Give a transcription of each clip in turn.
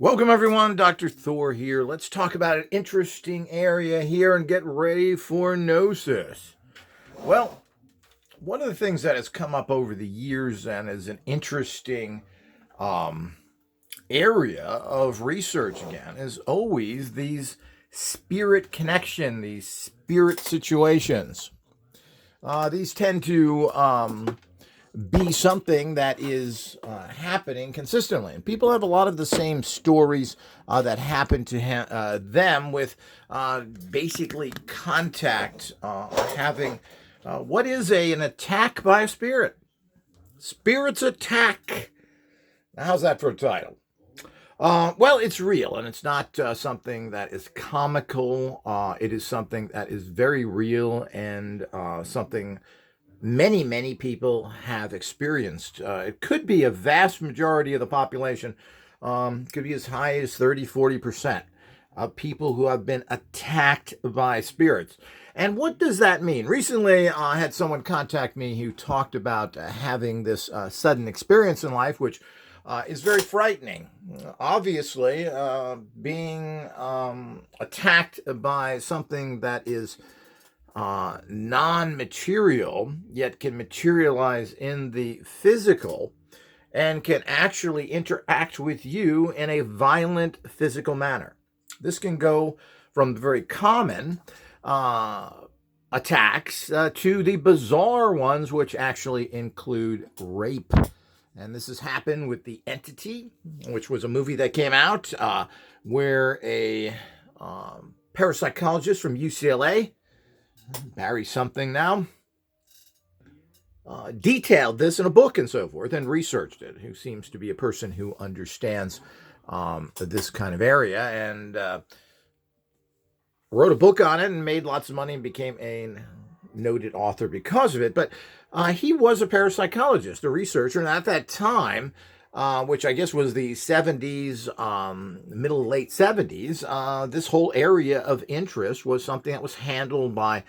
Welcome everyone, Dr. Thor here. Let's talk about an interesting area here and get ready for Gnosis. Well, one of the things that has come up over the years and is an interesting area of research again is always these spirit connection, these spirit situations. These tend to be something that is happening consistently. And people have a lot of the same stories that happen to them with basically contact, having what is an attack by a spirit? Spirit's attack. Now, how's that for a title? Well, it's real, and it's not something that is comical. It is something that is very real and something many people have experienced. It could be a vast majority of the population, could be as high as 30-40% of people who have been attacked by spirits. And what does that mean? Recently, I had someone contact me who talked about having this sudden experience in life, which is very frightening. Obviously, being attacked by something that is non-material, yet can materialize in the physical and can actually interact with you in a violent physical manner. This can go from the very common attacks to the bizarre ones, which actually include rape. And this has happened with The Entity, which was a movie that came out where a parapsychologist from UCLA, Barry something now, detailed this in a book and so forth and researched it, who seems to be a person who understands this kind of area and wrote a book on it and made lots of money and became a noted author because of it. But he was a parapsychologist, a researcher, and at that time, which I guess was the 70s, middle to late 70s, this whole area of interest was something that was handled by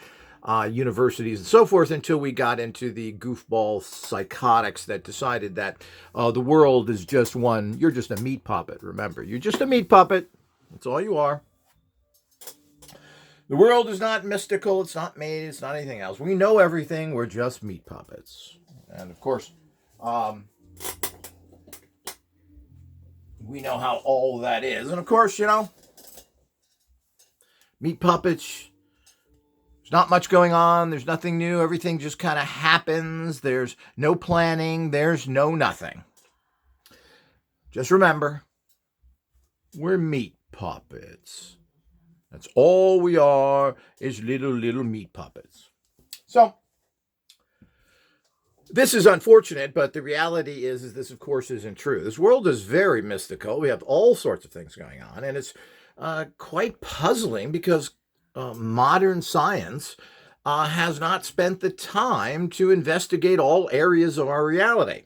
universities and so forth until we got into the goofball psychotics that decided that the world is just you're just a meat puppet. Remember, you're just a meat puppet. That's all you are. The world is not mystical. It's not made. It's not anything else. We know everything. We're just meat puppets. And of course, we know how all that is. And of course, meat puppets, there's not much going on. There's nothing new. Everything just kind of happens. There's no planning. There's no nothing. Just remember, we're meat puppets. That's all we are, is little meat puppets. So, this is unfortunate, but the reality is this, of course, isn't true. This world is very mystical. We have all sorts of things going on, and it's quite puzzling because modern science has not spent the time to investigate all areas of our reality.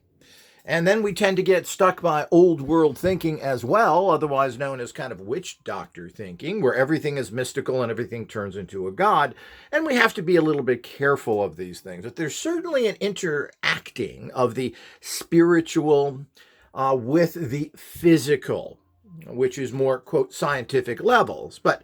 And then we tend to get stuck by old world thinking as well, otherwise known as kind of witch doctor thinking, where everything is mystical and everything turns into a god. And we have to be a little bit careful of these things. But there's certainly an interacting of the spiritual with the physical, which is more, quote, scientific levels. But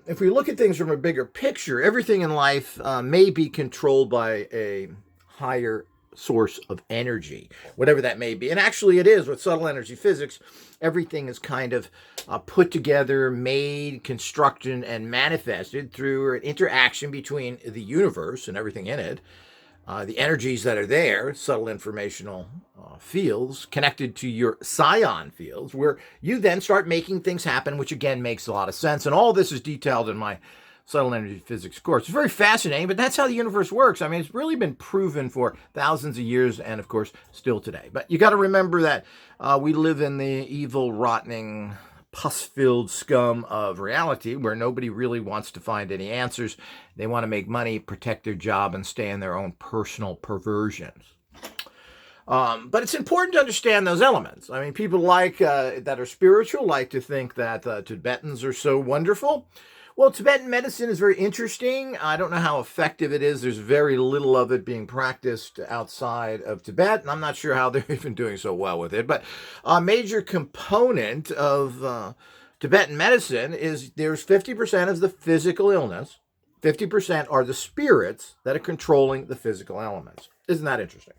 if we look at things from a bigger picture, everything in life may be controlled by a higher source of energy, whatever that may be. And actually it is with subtle energy physics. Everything is kind of put together, made, constructed, and manifested through an interaction between the universe and everything in it. The energies that are there, subtle informational fields connected to your psion fields, where you then start making things happen, which again makes a lot of sense. And all this is detailed in my subtle energy physics course. It's very fascinating, but that's how the universe works. I mean, it's really been proven for thousands of years and, of course, still today. But you got to remember that we live in the evil, rotting, pus-filled scum of reality where nobody really wants to find any answers. They want to make money, protect their job, and stay in their own personal perversions. But it's important to understand those elements. I mean, people that are spiritual like to think that Tibetans are so wonderful. Well, Tibetan medicine is very interesting. I don't know how effective it is. There's very little of it being practiced outside of Tibet, and I'm not sure how they're even doing so well with it. But a major component of Tibetan medicine is there's 50% of the physical illness, 50% are the spirits that are controlling the physical elements. Isn't that interesting?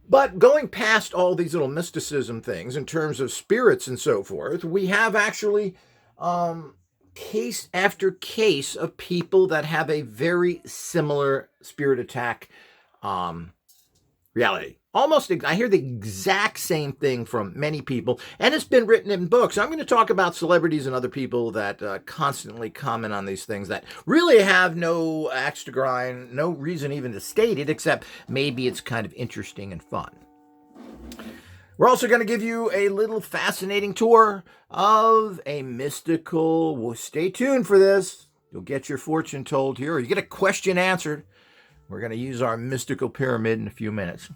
But going past all these little mysticism things in terms of spirits and so forth, we have actually case after case of people that have a very similar spirit attack reality. Almost, I hear the exact same thing from many people, and it's been written in books. I'm going to talk about celebrities and other people that constantly comment on these things that really have no axe to grind, no reason even to state it, except maybe it's kind of interesting and fun. We're also going to give you a little fascinating tour of a mystical, well, stay tuned for this. You'll get your fortune told here, or you get a question answered. We're going to use our mystical pyramid in a few minutes.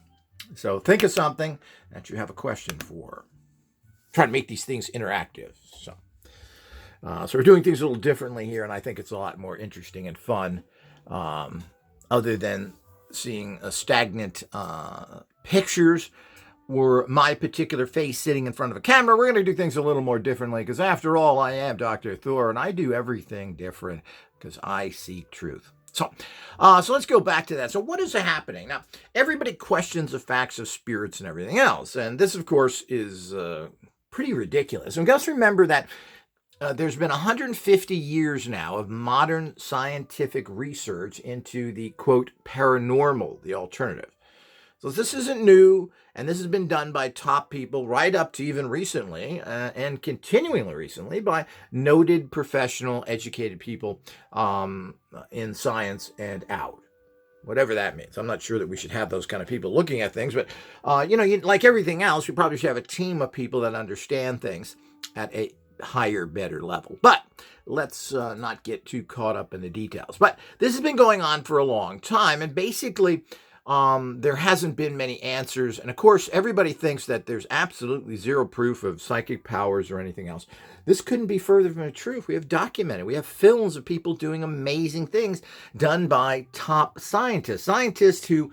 So think of something that you have a question for. Try to make these things interactive. So we're doing things a little differently here, and I think it's a lot more interesting and fun, other than seeing stagnant pictures or my particular face sitting in front of a camera. We're going to do things a little more differently, because after all, I am Dr. Thor, and I do everything different because I seek truth. So let's go back to that. So what is happening? Now, everybody questions the facts of spirits and everything else. And this, of course, is pretty ridiculous. And just remember that there's been 150 years now of modern scientific research into the, quote, paranormal, the alternative. So this isn't new, and this has been done by top people right up to even recently, and continuingly recently by noted professional, educated people in science and out. Whatever that means. I'm not sure that we should have those kind of people looking at things, but, like everything else, we probably should have a team of people that understand things at a higher, better level. But let's not get too caught up in the details. But this has been going on for a long time, and basically there hasn't been many answers. And of course, everybody thinks that there's absolutely zero proof of psychic powers or anything else. This couldn't be further from the truth. We have documented. We have films of people doing amazing things done by top scientists who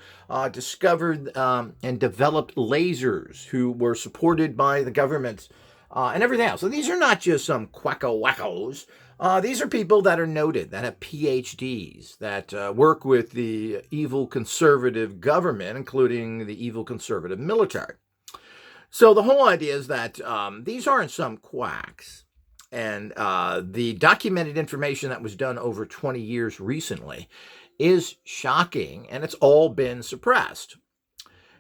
discovered and developed lasers, who were supported by the government and everything else. So these are not just some quacko-wackos. These are people that are noted, that have PhDs, that work with the evil conservative government, including the evil conservative military. So the whole idea is that these aren't some quacks. And the documented information that was done over 20 years recently is shocking, and it's all been suppressed.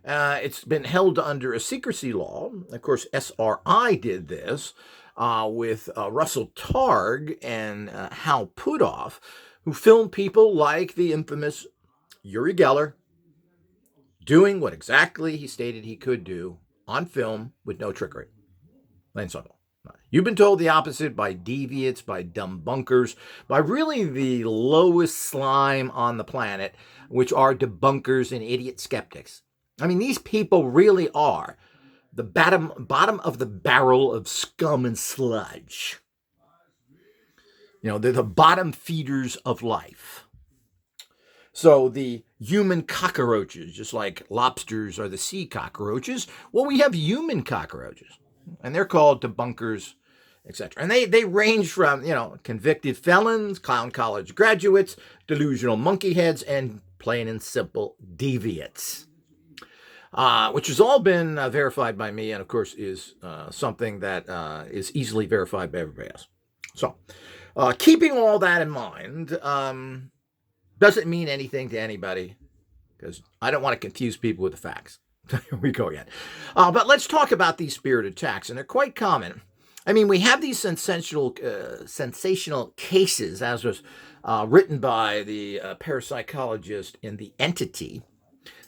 It's been held under a secrecy law. Of course, SRI did this with Russell Targ and Hal Puthoff, who filmed people like the infamous Uri Geller doing what exactly he stated he could do on film with no trickery. Plain and simple. You've been told the opposite by deviates, by dumb bunkers, by really the lowest slime on the planet, which are debunkers and idiot skeptics. I mean, these people really are the bottom of the barrel of scum and sludge. They're the bottom feeders of life. So the human cockroaches, just like lobsters are the sea cockroaches, well, we have human cockroaches, and they're called debunkers, etc. And they range from, convicted felons, clown college graduates, delusional monkey heads, and plain and simple deviates. Which has all been verified by me, and of course is something that is easily verified by everybody else. So, keeping all that in mind doesn't mean anything to anybody, because I don't want to confuse people with the facts. Here we go again. But let's talk about these spirit attacks, and they're quite common. I mean, we have these sensational cases, as was written by the parapsychologist in The Entity.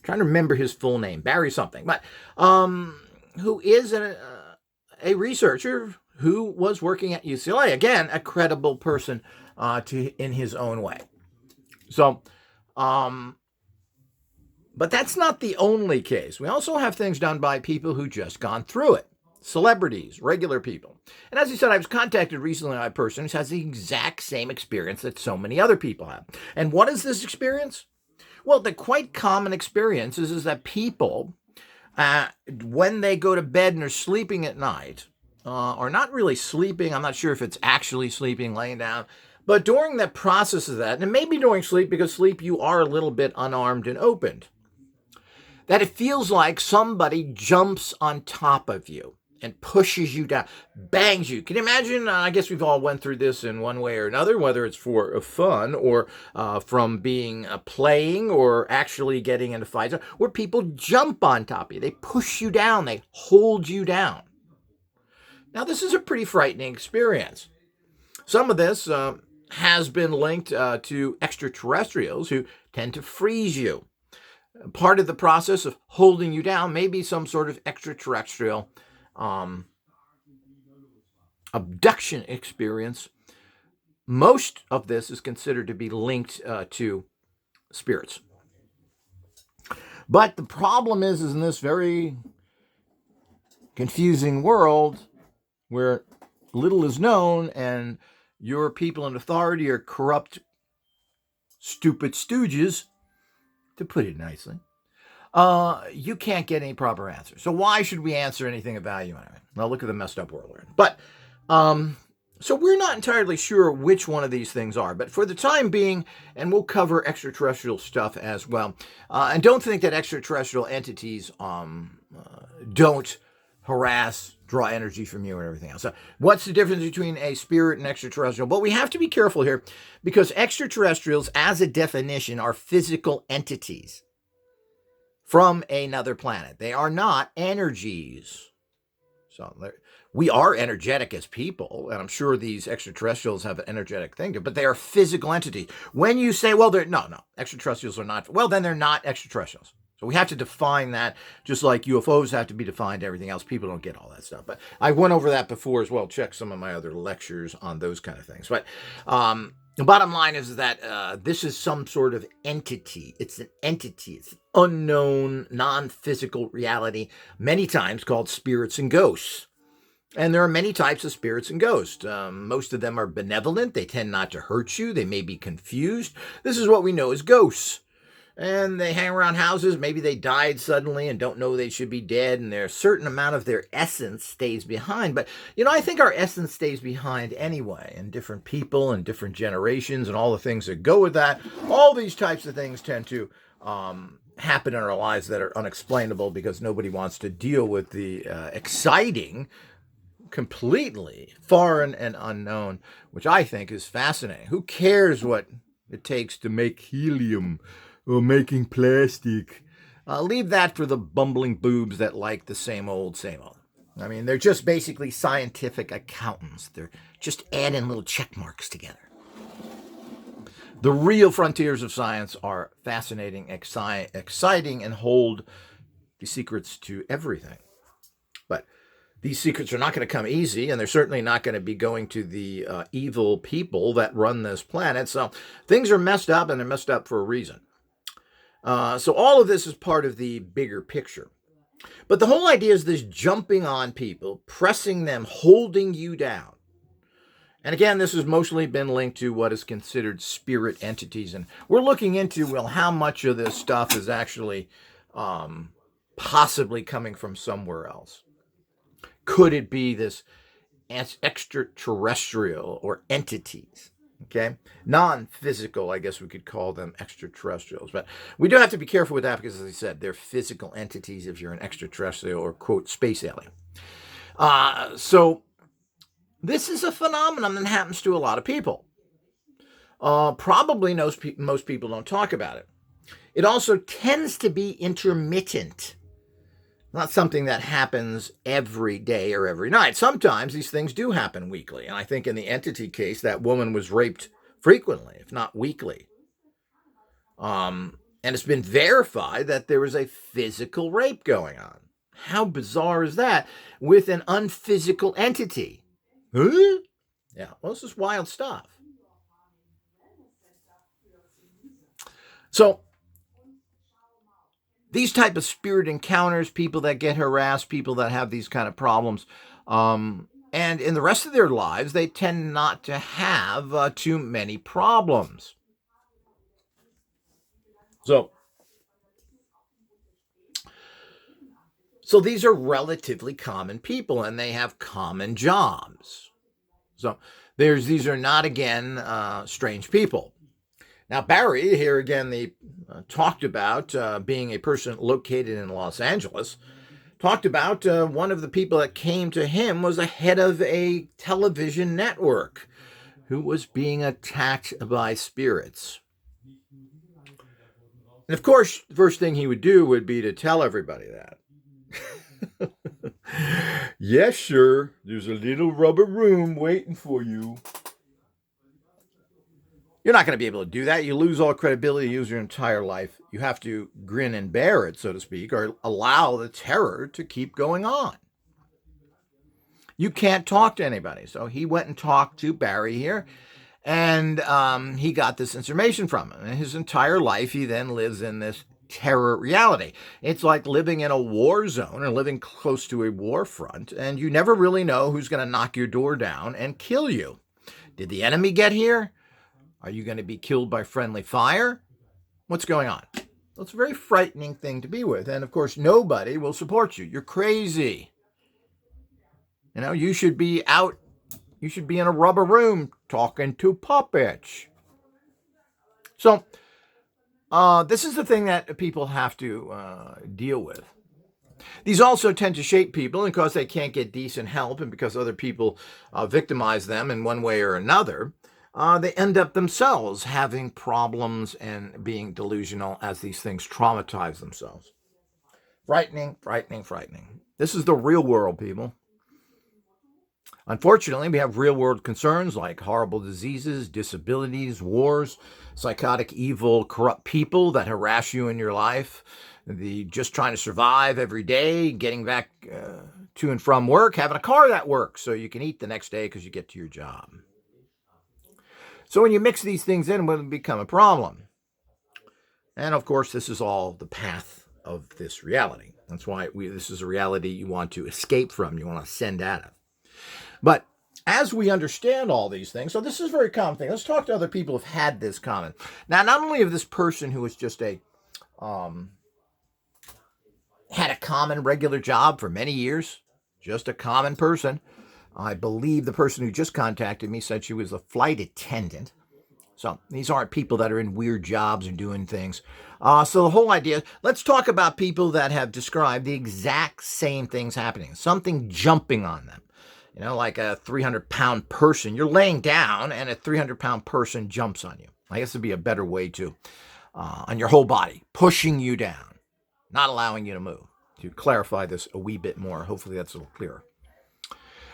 Trying to remember his full name, Barry something, but who is a researcher who was working at UCLA. Again, a credible person in his own way. So, but that's not the only case. We also have things done by people who just gone through it. celebrities, regular people. And as I said, I was contacted recently by a person who has the exact same experience that so many other people have. And what is this experience? Well, the quite common experience is that people, when they go to bed and are sleeping at night, or not really sleeping, I'm not sure if it's actually sleeping, laying down, but during the process of that, and maybe during sleep, because sleep you are a little bit unarmed and opened, that it feels like somebody jumps on top of you and pushes you down, bangs you. Can you imagine? I guess we've all went through this in one way or another, whether it's for fun or from being playing or actually getting into fights, where people jump on top of you. They push you down. They hold you down. Now, this is a pretty frightening experience. Some of this has been linked to extraterrestrials who tend to freeze you. Part of the process of holding you down may be some sort of extraterrestrial abduction experience. Most of this is considered to be linked to spirits. But the problem is in this very confusing world where little is known and your people in authority are corrupt, stupid stooges, to put it nicely, you can't get any proper answer. So why should we answer anything of value anyway? Well, look at the messed up world we're in. But, so we're not entirely sure which one of these things are. But for the time being, and we'll cover extraterrestrial stuff as well, and don't think that extraterrestrial entities don't harass, draw energy from you and everything else. So what's the difference between a spirit and extraterrestrial? Well, we have to be careful here because extraterrestrials, as a definition, are physical entities from another planet. They are not energies. So we are energetic as people, and I'm sure these extraterrestrials have an energetic thing, but they are physical entities. When you say, well, no, extraterrestrials are not, well, then they're not extraterrestrials. So we have to define that, just like UFOs have to be defined, everything else. People don't get all that stuff. But I went over that before as well. Check some of my other lectures on those kind of things. But the bottom line is that this is some sort of entity. It's an entity. It's an unknown, non-physical reality, many times called spirits and ghosts. And there are many types of spirits and ghosts. Most of them are benevolent. They tend not to hurt you. They may be confused. This is what we know as ghosts. And they hang around houses. Maybe they died suddenly and don't know they should be dead. And a certain amount of their essence stays behind. But, I think our essence stays behind anyway. And different people and different generations and all the things that go with that. All these types of things tend to happen in our lives that are unexplainable because nobody wants to deal with the exciting, completely foreign and unknown, which I think is fascinating. Who cares what it takes to make helium? Or making plastic. Leave that for the bumbling boobs that like the same old, same old. I mean, they're just basically scientific accountants. They're just adding little check marks together. The real frontiers of science are fascinating, exciting, and hold the secrets to everything. But these secrets are not going to come easy, and they're certainly not going to be going to the evil people that run this planet. So things are messed up, and they're messed up for a reason. So all of this is part of the bigger picture. But the whole idea is this jumping on people, pressing them, holding you down. And again, this has mostly been linked to what is considered spirit entities. And we're looking into, well, how much of this stuff is actually possibly coming from somewhere else. Could it be this extraterrestrial or entities? Okay, non-physical, I guess we could call them extraterrestrials. But we do have to be careful with that because, as I said, they're physical entities if you're an extraterrestrial or, quote, space alien. So this is a phenomenon that happens to a lot of people. Probably most people don't talk about it. It also tends to be intermittent. Not something that happens every day or every night. Sometimes these things do happen weekly. And I think in the entity case, that woman was raped frequently, if not weekly. And it's been verified that there was a physical rape going on. How bizarre is that with an unphysical entity? Huh? Yeah, well, this is wild stuff. So these type of spirit encounters, people that get harassed, people that have these kind of problems, and in the rest of their lives, they tend not to have too many problems. So these are relatively common people, and they have common jobs. So these are not, again, strange people. Now, Barry, here again, they talked about being a person located in Los Angeles, talked about one of the people that came to him was a head of a television network who was being attacked by spirits. And of course, the first thing he would do would be to tell everybody that. Yes, sir, there's a little rubber room waiting for you. You're not going to be able to do that. You lose all credibility, you lose your entire life. You have to grin and bear it, so to speak, or allow the terror to keep going on. You can't talk to anybody. So he went and talked to Barry here, and he got this information from him. And his entire life, he then lives in this terror reality. It's like living in a war zone or living close to a war front, and you never really know who's going to knock your door down and kill you. Did the enemy get here? Are you going to be killed by friendly fire? What's going on? Well, it's a very frightening thing to be with. And of course, nobody will support you. You're crazy. You know, you should be out. You should be in a rubber room talking to puppets. So this is the thing that people have to deal with. These also tend to shape people, and because they can't get decent help and because other people victimize them in one way or another, they end up themselves having problems and being delusional as these things traumatize themselves. Frightening, frightening, frightening. This is the real world, people. Unfortunately, we have real world concerns like horrible diseases, disabilities, wars, psychotic, evil, corrupt people that harass you in your life, the just trying to survive every day, getting back to and from work, having a car that works so you can eat the next day because you get to your job. So when you mix these things in, it will become a problem. And of course, this is all the path of this reality. That's why this is a reality you want to escape from, you want to ascend out of. But as we understand all these things, so this is a very common thing. Let's talk to other people who've had this common. Now, not only of this person who was just had a common regular job for many years, just a common person. I believe the person who just contacted me said she was a flight attendant. So these aren't people that are in weird jobs and doing things. So the whole idea, let's talk about people that have described the exact same things happening, something jumping on them. You know, like a 300-pound person. You're laying down and a 300-pound person jumps on you. I guess it'd be a better way to, on your whole body, pushing you down, not allowing you to move. To clarify this a wee bit more, hopefully that's a little clearer.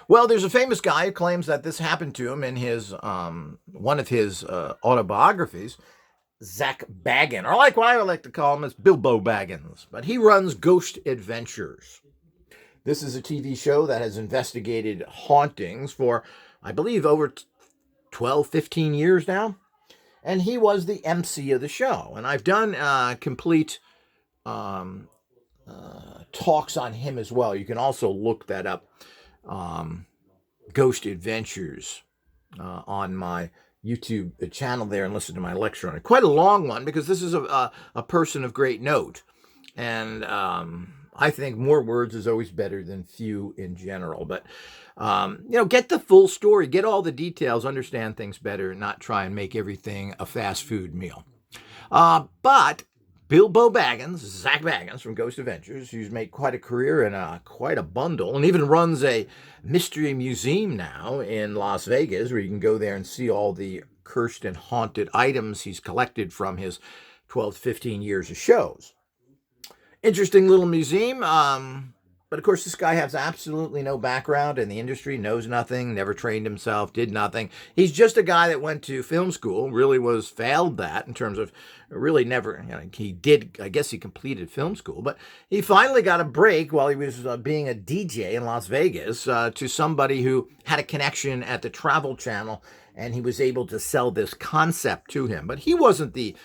Well, there's a famous guy who claims that this happened to him in his one of his autobiographies, Zach Baggins, or like what I would like to call him is Bilbo Baggins. But he runs Ghost Adventures. This is a TV show that has investigated hauntings for, I believe, over 12, 15 years now. And he was the MC of the show. And I've done complete talks on him as well. You can also look that up. Ghost Adventures on my YouTube channel there and listen to my lecture on it. Quite a long one because this is a person of great note. And I think more words is always better than few in general. But, get the full story, get all the details, understand things better, and not try and make everything a fast food meal. But Bilbo Baggins, Zach Baggins from Ghost Adventures, who's made quite a career and quite a bundle, and even runs a mystery museum now in Las Vegas, where you can go there and see all the cursed and haunted items he's collected from his 12 to 15 years of shows. Interesting little museum, but of course this guy has absolutely no background in the industry, knows nothing, never trained himself, did nothing. He's just a guy that went to film school, really failed that in terms of really never, he did, I guess he completed film school, but he finally got a break while he was being a DJ in Las Vegas to somebody who had a connection at the Travel Channel, and he was able to sell this concept to him. But he wasn't the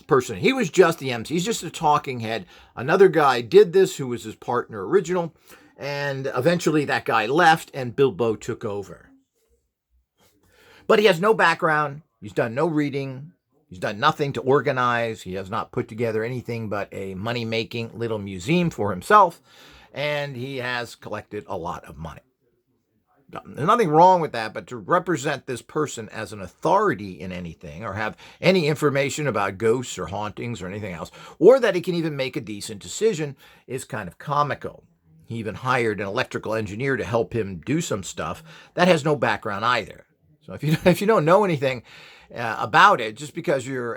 person. He was just the MC. He's just a talking head. Another guy did this who was his partner original, and eventually that guy left and Bilbo took over. But he has no background. He's done no reading. He's done nothing to organize. He has not put together anything but a money-making little museum for himself, and he has collected a lot of money. There's nothing wrong with that, but to represent this person as an authority in anything or have any information about ghosts or hauntings or anything else, or that he can even make a decent decision is kind of comical. He even hired an electrical engineer to help him do some stuff that has no background either. So if you don't know anything about it, just because you're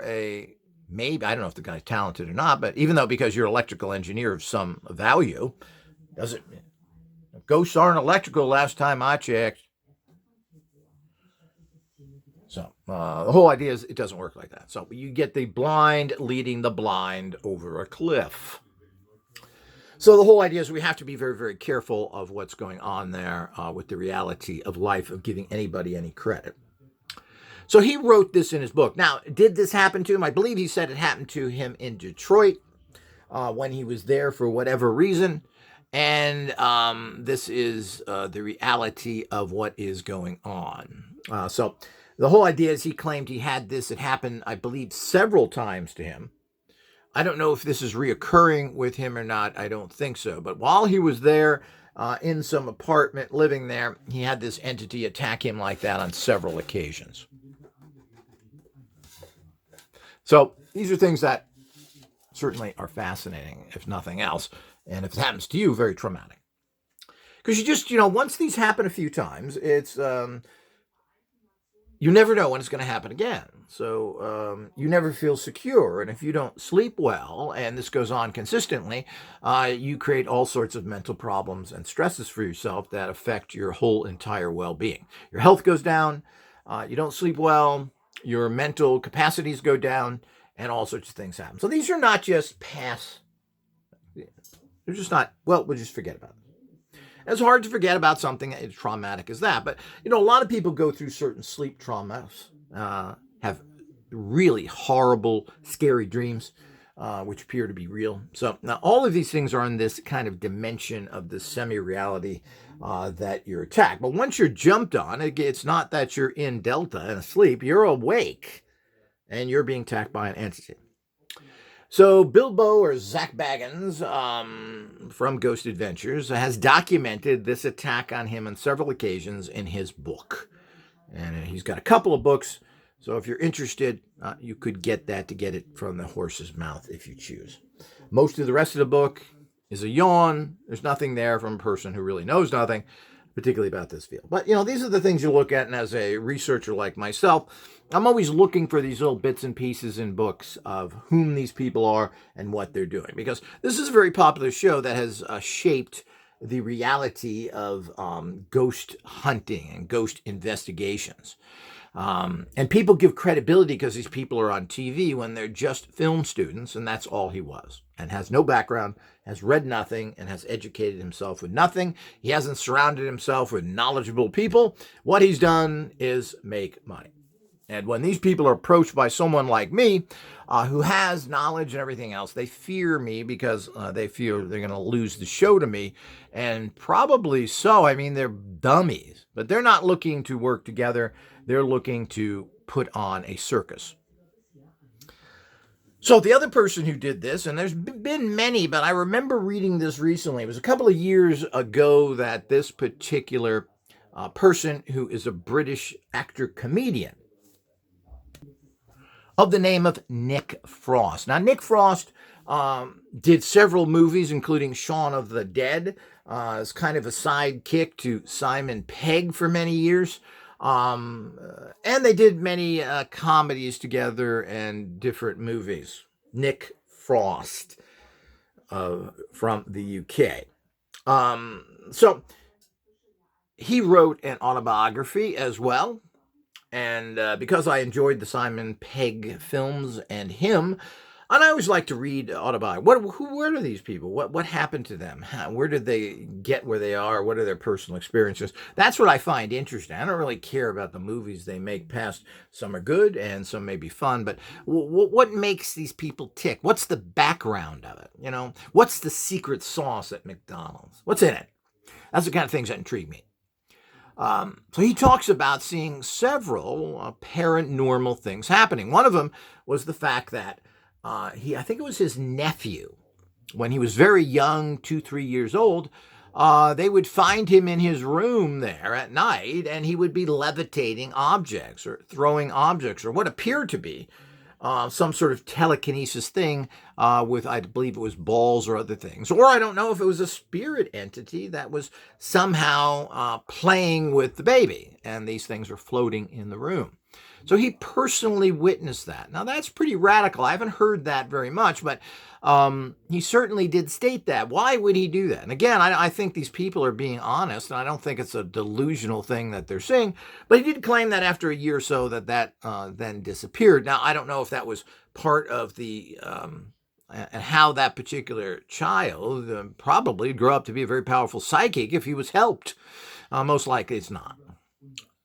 maybe, I don't know if the guy's talented or not, but even though because you're an electrical engineer of some value, doesn't ghosts aren't electrical last time I checked. So the whole idea is it doesn't work like that. So you get the blind leading the blind over a cliff. So the whole idea is we have to be very, very careful of what's going on there with the reality of life, of giving anybody any credit. So he wrote this in his book. Now, did this happen to him? I believe he said it happened to him in Detroit when he was there for whatever reason. And this is the reality of what is going on. So the whole idea is he claimed he had this. It happened, I believe, several times to him. I don't know if this is reoccurring with him or not. I don't think so. But while he was there in some apartment living there, he had this entity attack him like that on several occasions. So these are things that certainly are fascinating, if nothing else. And if it happens to you, very traumatic. Because you just, once these happen a few times, it's, you never know when it's going to happen again. So you never feel secure. And if you don't sleep well, and this goes on consistently, you create all sorts of mental problems and stresses for yourself that affect your whole entire well-being. Your health goes down, you don't sleep well, your mental capacities go down, and all sorts of things happen. So these are not just past. They're just not, we'll just forget about it. It's hard to forget about something as traumatic as that. But, a lot of people go through certain sleep traumas, have really horrible, scary dreams, which appear to be real. So now all of these things are in this kind of dimension of the semi-reality that you're attacked. But once you're jumped on, it's not that you're in Delta and asleep. You're awake and you're being attacked by an entity. So Bilbo, or Zak Bagans, from Ghost Adventures, has documented this attack on him on several occasions in his book. And he's got a couple of books, so if you're interested, you could get it from the horse's mouth if you choose. Most of the rest of the book is a yawn. There's nothing there from a person who really knows nothing, particularly about this field. But, these are the things you look at, and as a researcher like myself, I'm always looking for these little bits and pieces in books of whom these people are and what they're doing. Because this is a very popular show that has shaped the reality of ghost hunting and ghost investigations. And people give credibility because these people are on TV when they're just film students, and that's all he was. And has no background, has read nothing, and has educated himself with nothing. He hasn't surrounded himself with knowledgeable people. What he's done is make money. And when these people are approached by someone like me, who has knowledge and everything else, they fear me because they fear they're going to lose the show to me. And probably so. I mean, they're dummies, but they're not looking to work together. They're looking to put on a circus. So the other person who did this, and there's been many, but I remember reading this recently. It was a couple of years ago that this particular person, who is a British actor-comedian, of the name of Nick Frost. Now, Nick Frost did several movies, including Shaun of the Dead, as kind of a sidekick to Simon Pegg for many years. And they did many comedies together and different movies. Nick Frost from the UK. So he wrote an autobiography as well. And because I enjoyed the Simon Pegg films and him, And I always like to read autobiography. Where are these people? What happened to them? Where did they get where they are? What are their personal experiences? That's what I find interesting. I don't really care about the movies they make past. Some are good and some may be fun, but what makes these people tick? What's the background of it? What's the secret sauce at McDonald's? What's in it? That's the kind of things that intrigue me. So he talks about seeing several paranormal things happening. One of them was the fact that I think it was his nephew, when he was very young, 2-3 years old, they would find him in his room there at night, and he would be levitating objects or throwing objects or what appeared to be some sort of telekinesis thing with, I believe it was balls or other things. Or I don't know if it was a spirit entity that was somehow playing with the baby, and these things were floating in the room. So he personally witnessed that. Now, that's pretty radical. I haven't heard that very much, but he certainly did state that. Why would he do that? And again, I think these people are being honest, and I don't think it's a delusional thing that they're saying. But he did claim that after a year or so that then disappeared. Now, I don't know if that was part of the and how that particular child probably grew up to be a very powerful psychic if he was helped. Most likely it's not.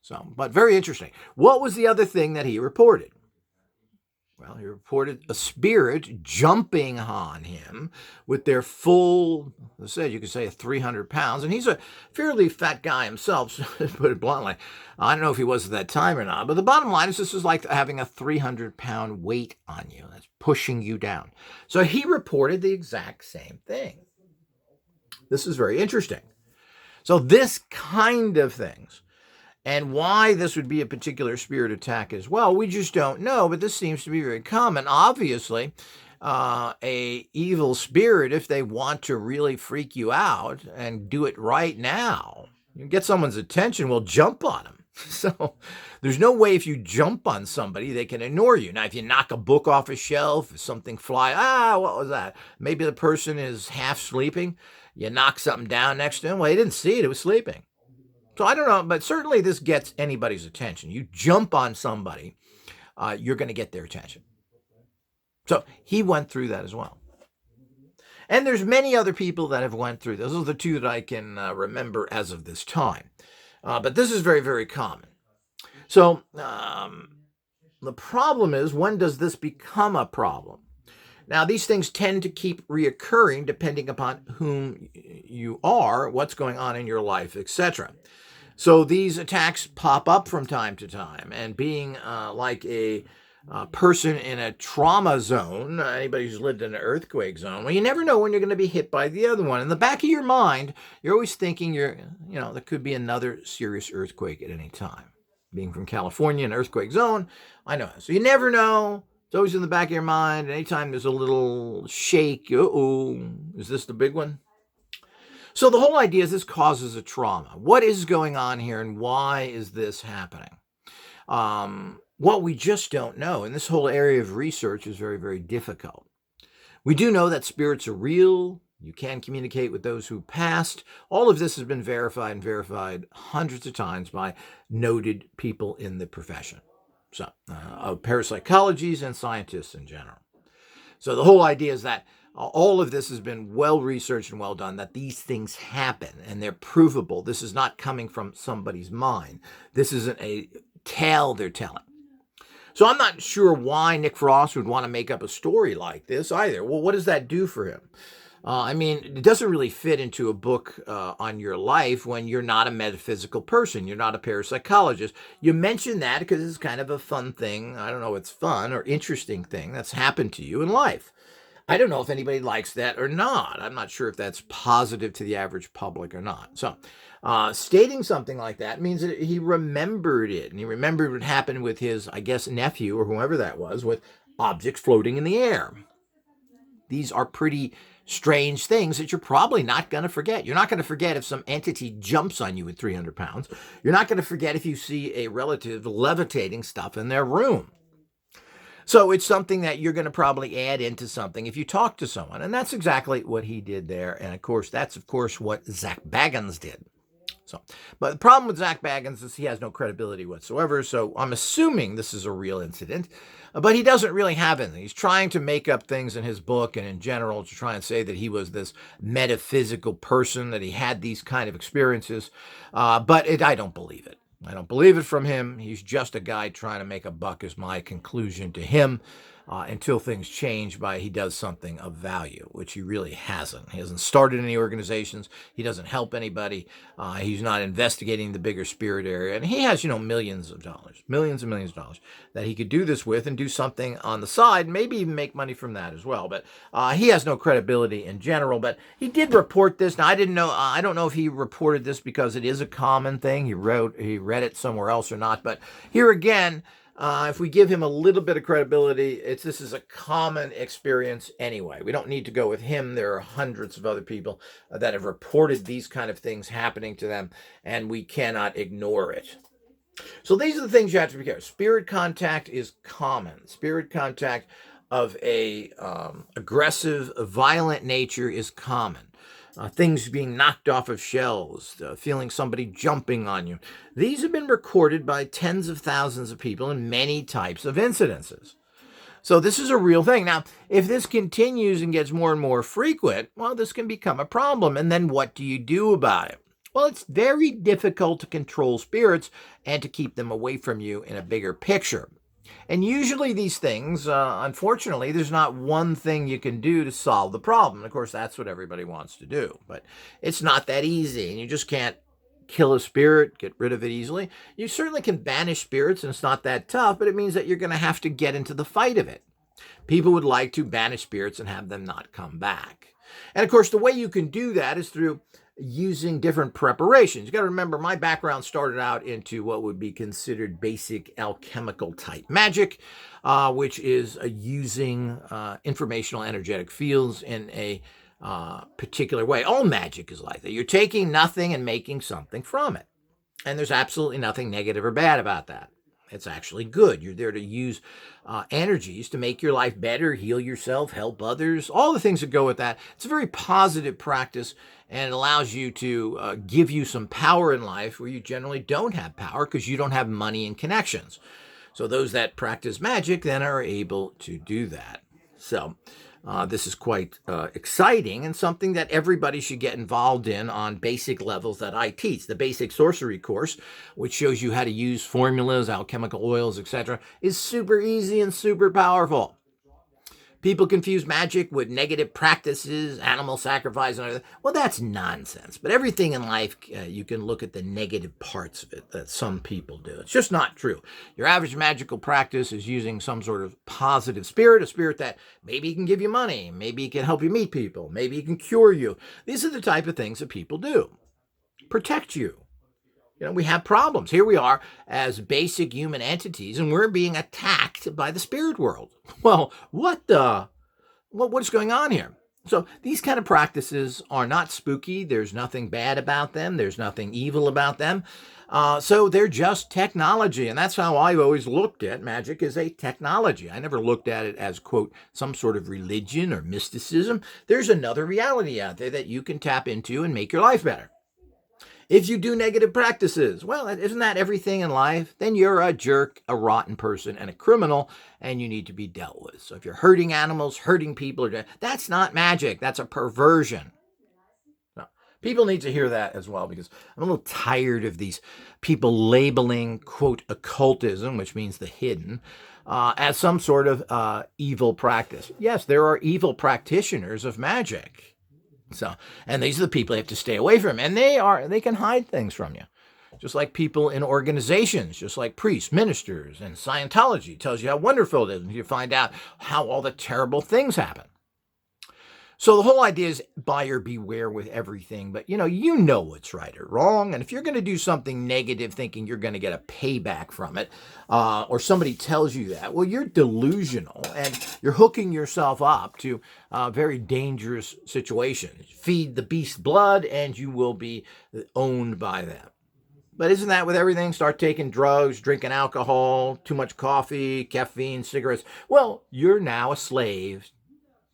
So, but very interesting. What was the other thing that he reported? Well, he reported a spirit jumping on him with their full, as I said, you could say 300 pounds. And he's a fairly fat guy himself, to put it bluntly. I don't know if he was at that time or not, but the bottom line is this is like having a 300-pound weight on you. That's pushing you down. So he reported the exact same thing. This is very interesting. So this kind of things. And why this would be a particular spirit attack as well, we just don't know, but this seems to be very common. Obviously, a evil spirit, if they want to really freak you out and do it right now, you get someone's attention, will jump on them. So there's no way if you jump on somebody, they can ignore you. Now, if you knock a book off a shelf, if something fly, what was that? Maybe the person is half sleeping. You knock something down next to him. Well, he didn't see it. It was sleeping. So I don't know, but certainly this gets anybody's attention. You jump on somebody, you're going to get their attention. So he went through that as well. And there's many other people that have went through this. Those are the two that I can remember as of this time. But this is very, very common. So the problem is, when does this become a problem? Now, these things tend to keep reoccurring depending upon whom you are, what's going on in your life, etc. So these attacks pop up from time to time, and being like a person in a trauma zone, anybody who's lived in an earthquake zone, well, you never know when you're going to be hit by the other one. In the back of your mind, you're always thinking there could be another serious earthquake at any time. Being from California, an earthquake zone, I know. So you never know. It's always in the back of your mind. Anytime there's a little shake, is this the big one? So the whole idea is this causes a trauma. What is going on here, and why is this happening? Well, we just don't know. And this whole area of research is very, very difficult. We do know that spirits are real. You can communicate with those who passed. All of this has been verified hundreds of times by noted people in the profession. So, of parapsychologists and scientists in general. So the whole idea is that all of this has been well researched and well done, that these things happen and they're provable. This is not coming from somebody's mind. This isn't a tale they're telling. So I'm not sure why Nick Frost would want to make up a story like this either. Well, what does that do for him? It doesn't really fit into a book on your life when you're not a metaphysical person. You're not a parapsychologist. You mention that because it's kind of a fun thing. I don't know if it's fun or interesting thing that's happened to you in life. I don't know if anybody likes that or not. I'm not sure if that's positive to the average public or not. So stating something like that means that he remembered it. And he remembered what happened with his, I guess, nephew or whoever that was, with objects floating in the air. These are pretty strange things that you're probably not going to forget. You're not going to forget if some entity jumps on you with 300 pounds. You're not going to forget if you see a relative levitating stuff in their room. So it's something that you're going to probably add into something if you talk to someone. And that's exactly what he did there. And of course, that's what Zach Baggins did. So, but the problem with Zach Baggins is he has no credibility whatsoever. So I'm assuming this is a real incident, but he doesn't really have anything. He's trying to make up things in his book and in general to try and say that he was this metaphysical person, that he had these kind of experiences. But I don't believe it. I don't believe it from him. He's just a guy trying to make a buck, is my conclusion to him. Until things change by he does something of value, which he really hasn't. He hasn't started any organizations. He doesn't help anybody. He's not investigating the bigger spirit area. And he has, millions of dollars, millions and millions of dollars that he could do this with and do something on the side, maybe even make money from that as well. But he has no credibility in general. But he did report this. Now, I don't know if he reported this because it is a common thing. He read it somewhere else or not. But here again, if we give him a little bit of credibility, this is a common experience anyway. We don't need to go with him. There are hundreds of other people that have reported these kind of things happening to them, and we cannot ignore it. So these are the things you have to be careful. Spirit contact is common. Spirit contact of a aggressive, violent nature is common. Things being knocked off of shelves, feeling somebody jumping on you. These have been recorded by tens of thousands of people in many types of incidences. So this is a real thing. Now, if this continues and gets more and more frequent, well, this can become a problem. And then what do you do about it? Well, it's very difficult to control spirits and to keep them away from you in a bigger picture. And usually these things, unfortunately, there's not one thing you can do to solve the problem. Of course, that's what everybody wants to do. But it's not that easy, and you just can't kill a spirit, get rid of it easily. You certainly can banish spirits, and it's not that tough, but it means that you're going to have to get into the fight of it. People would like to banish spirits and have them not come back. And of course, the way you can do that is through using different preparations. You got to remember, my background started out into what would be considered basic alchemical type magic, which is using informational energetic fields in a particular way. All magic is like that. You're taking nothing and making something from it. And there's absolutely nothing negative or bad about that. It's actually good. You're there to use energies to make your life better, heal yourself, help others, all the things that go with that. It's a very positive practice, and it allows you to give you some power in life where you generally don't have power because you don't have money and connections. So those that practice magic then are able to do that. So this is quite exciting and something that everybody should get involved in on basic levels that I teach. The basic sorcery course, which shows you how to use formulas, alchemical oils, etc., is super easy and super powerful. People confuse magic with negative practices, animal sacrifice, and everything. Well, that's nonsense. But everything in life, you can look at the negative parts of it that some people do. It's just not true. Your average magical practice is using some sort of positive spirit, a spirit that maybe can give you money, maybe it can help you meet people, maybe it can cure you. These are the type of things that people do. Protect you. We have problems. Here we are as basic human entities, and we're being attacked by the spirit world. Well, what is going on here? So these kind of practices are not spooky. There's nothing bad about them. There's nothing evil about them. So they're just technology, and that's how I've always looked at magic, as a technology. I never looked at it as, quote, some sort of religion or mysticism. There's another reality out there that you can tap into and make your life better. If you do negative practices, well, isn't that everything in life? Then you're a jerk, a rotten person, and a criminal, and you need to be dealt with. So if you're hurting animals, hurting people, that's not magic. That's a perversion. So people need to hear that as well, because I'm a little tired of these people labeling, quote, occultism, which means the hidden, as some sort of evil practice. Yes, there are evil practitioners of magic. So, and these are the people you have to stay away from, and they can hide things from you. Just like people in organizations, just like priests, ministers, and Scientology tells you how wonderful it is, and you find out how all the terrible things happen. So the whole idea is buyer beware with everything, but you know what's right or wrong. And if you're going to do something negative thinking you're going to get a payback from it, or somebody tells you that, well, you're delusional and you're hooking yourself up to very dangerous situations. Feed the beast blood and you will be owned by them. But isn't that with everything? Start taking drugs, drinking alcohol, too much coffee, caffeine, cigarettes. Well, you're now a slave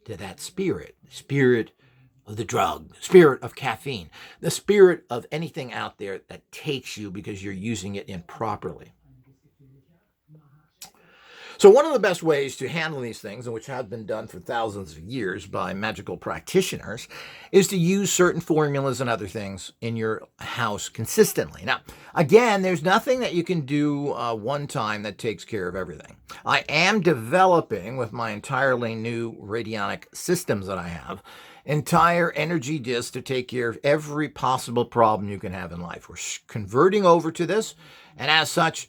to that spirit of the drug, the spirit of caffeine, the spirit of anything out there that takes you because you're using it improperly. So one of the best ways to handle these things, and which have been done for thousands of years by magical practitioners, is to use certain formulas and other things in your house consistently. Now, again, there's nothing that you can do one time that takes care of everything. I am developing, with my entirely new radionic systems that I have, entire energy discs to take care of every possible problem you can have in life. We're converting over to this, and as such,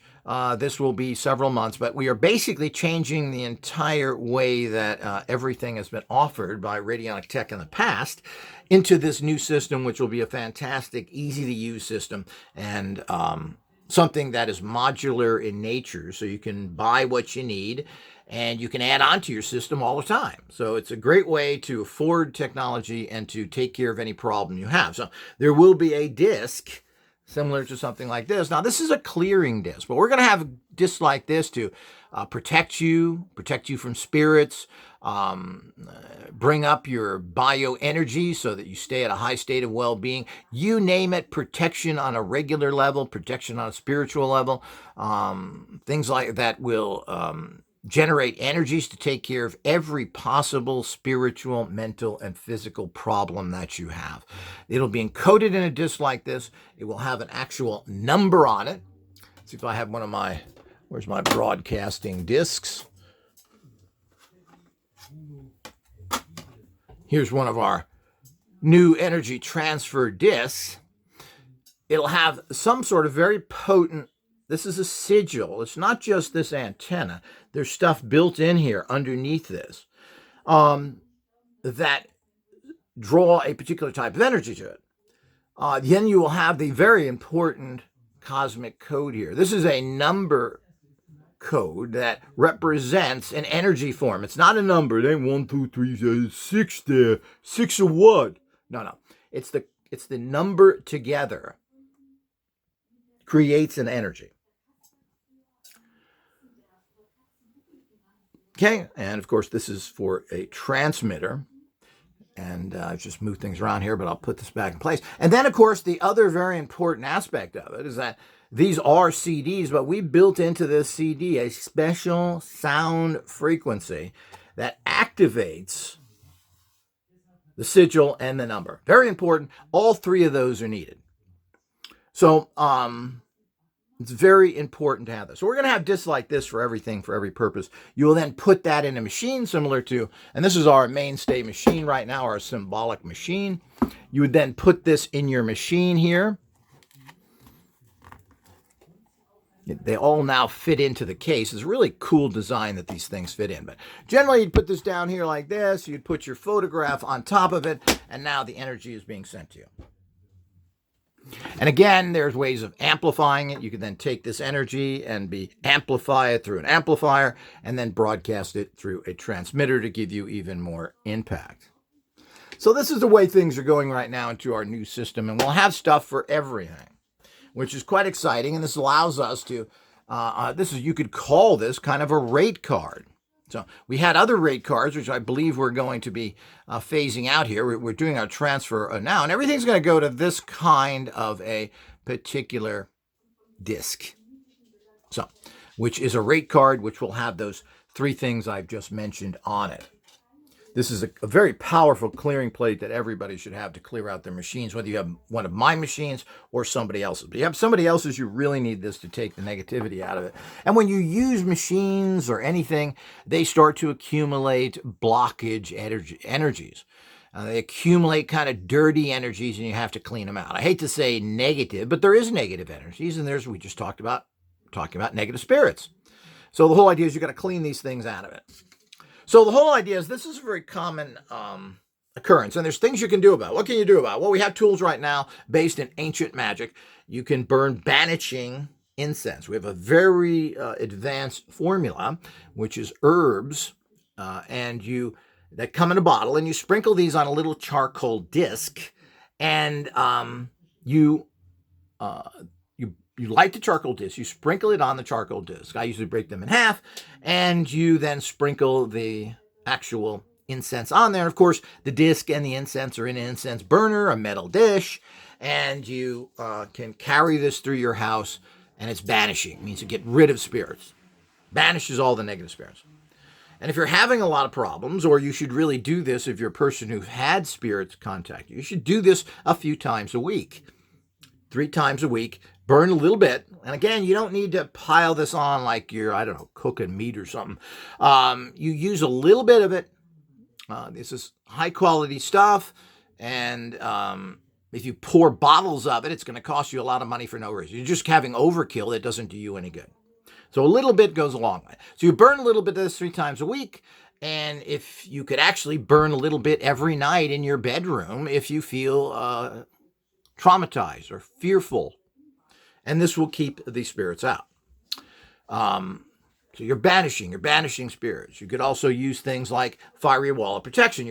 this will be several months, but we are basically changing the entire way that everything has been offered by radionic tech in the past into this new system, which will be a fantastic, easy-to-use system, and something that is modular in nature, so you can buy what you need, and you can add on to your system all the time. So it's a great way to afford technology and to take care of any problem you have. So there will be a disc similar to something like this. Now, this is a clearing disc, but we're going to have discs like this to protect you from spirits, bring up your bioenergy so that you stay at a high state of well-being. You name it, protection on a regular level, protection on a spiritual level, things like that will generate energies to take care of every possible spiritual, mental, and physical problem that you have. It'll be encoded in a disc like this. It will have an actual number on it. Let's see if I have one of my, where's my broadcasting discs? Here's one of our new energy transfer discs. It'll have some sort of very potent, this is a sigil. It's not just this antenna. There's stuff built in here underneath this that draw a particular type of energy to it. Then you will have the very important cosmic code here. This is a number code that represents an energy form. It's not a number. It ain't 1, 2, 3, 6 there. 6 of what? No. It's the number together creates an energy. Okay, and of course this is for a transmitter. And I've just moved things around here, but I'll put this back in place. And then, of course, the other very important aspect of it is that these are CDs, but we built into this CD a special sound frequency that activates the sigil and the number. Very important. All three of those are needed. So it's very important to have this. So we're going to have discs like this for everything, for every purpose. You will then put that in a machine similar to, and this is our mainstay machine right now, our symbolic machine. You would then put this in your machine here. They all now fit into the case. It's a really cool design that these things fit in. But generally, you'd put this down here like this. You'd put your photograph on top of it, and now the energy is being sent to you. And again, there's ways of amplifying it. You can then take this energy and amplify it through an amplifier and then broadcast it through a transmitter to give you even more impact. So this is the way things are going right now into our new system, and we'll have stuff for everything, which is quite exciting. And this allows us to, you could call this kind of a rate card. So we had other rate cards, which I believe we're going to be phasing out here. We're doing our transfer now, and everything's going to go to this kind of a particular disc. So, which is a rate card, which will have those three things I've just mentioned on it. This is a very powerful clearing plate that everybody should have to clear out their machines, whether you have one of my machines or somebody else's. But you have somebody else's, you really need this to take the negativity out of it. And when you use machines or anything, they start to accumulate blockage energies. They accumulate kind of dirty energies, and you have to clean them out. I hate to say negative, but there is negative energies, and we just talking about negative spirits. So the whole idea is you've got to clean these things out of it. So the whole idea is this is a very common occurrence, and there's things you can do about it. What can you do about it? Well, we have tools right now based in ancient magic. You can burn banishing incense. We have a very advanced formula, which is herbs, that come in a bottle, and you sprinkle these on a little charcoal disc, and you light the charcoal disc, you sprinkle it on the charcoal disc. I usually break them in half, and you then sprinkle the actual incense on there. And of course, the disc and the incense are in an incense burner, a metal dish, and you can carry this through your house, and it's banishing. It means to get rid of spirits. Banishes all the negative spirits. And if you're having a lot of problems, or you should really do this if you're a person who's had spirits contact you, you should do this a few times a week. 3 times a week, burn a little bit. And again, you don't need to pile this on like you're, I don't know, cooking meat or something. You use a little bit of it. This is high quality stuff. And if you pour bottles of it, it's going to cost you a lot of money for no reason. You're just having overkill that doesn't do you any good. So a little bit goes a long way. So you burn a little bit of this 3 times a week. And if you could actually burn a little bit every night in your bedroom if you feel traumatized or fearful. And this will keep the spirits out. So you're banishing spirits. You could also use things like fiery wall of protection.